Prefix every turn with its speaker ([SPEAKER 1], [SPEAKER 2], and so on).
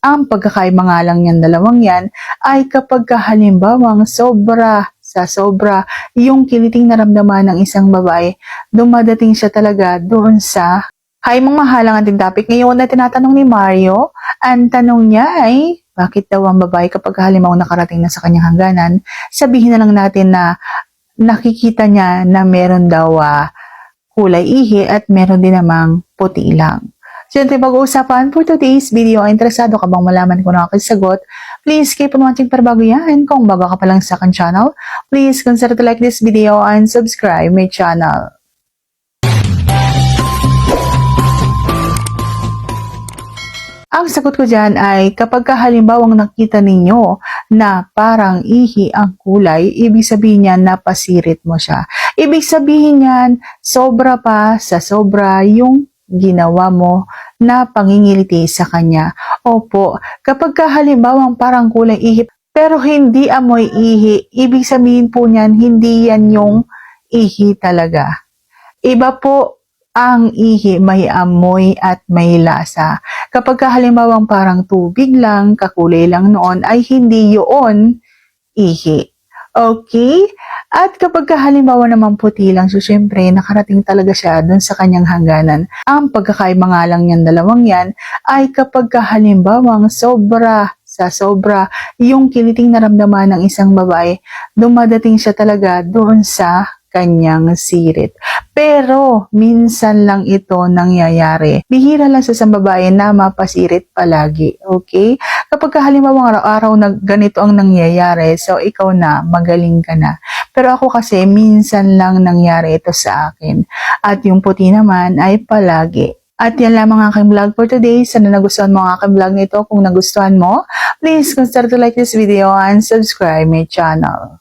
[SPEAKER 1] Ang pagkakaiba nga lang yan dalawang yan ay kapag halimbawang sobra sa sobra yung kiliting naramdaman ng isang babae, dumadating siya talaga doon sa Hi mga mahalang ating topic ngayon na tinatanong ni Mario. Ang tanong niya ay, bakit daw ang babae kapag halimbawa nakarating na sa kanyang hangganan, sabihin na lang natin na nakikita niya na meron daw kulay ihi at meron din namang puti lang. Siyempre, pag-uusapan for today's video, interesado ka bang malaman kung ano aking sagot? Please keep on watching para bago yan. Kung bago ka pa lang sa akin channel, please consider to like this video and subscribe my channel. Ang sagot ko dyan ay kapag halimbawang nakita ninyo na parang ihi ang kulay, ibig sabihin niyan napasirit mo siya. Ibig sabihin niyan sobra pa sa sobra yung ginawa mo na pangingiliti sa kanya. Opo, kapag halimbawang parang kulay ihi pero hindi amoy ihi, ibig sabihin po niyan hindi yan yung ihi talaga. Iba po ang ihi, may amoy at may lasa. Kapag halimbawang parang tubig lang, kakulay lang noon, ay hindi yun ihi. Okay? At kapag halimbawa naman puti lang, so syempre nakarating talaga siya dun sa kanyang hangganan. Ang pagkakaiba nga lang yan dalawang yan ay kapag halimbawang sobra sa sobra yung kiliting naramdaman ng isang babae, dumadating siya talaga doon sa kanyang sirit. Pero minsan lang ito nangyayari. Bihira lang sa isang babae na mapasirit palagi. Okay? Kapag halimbawa araw-araw na ganito ang nangyayari, so ikaw na, magaling ka na. Pero ako kasi minsan lang nangyari ito sa akin. At yung puti naman ay palagi. At yan lamang aking vlog for today. Sana nagustuhan mo ang aking vlog nito. Kung nagustuhan mo, please consider to like this video and subscribe my channel.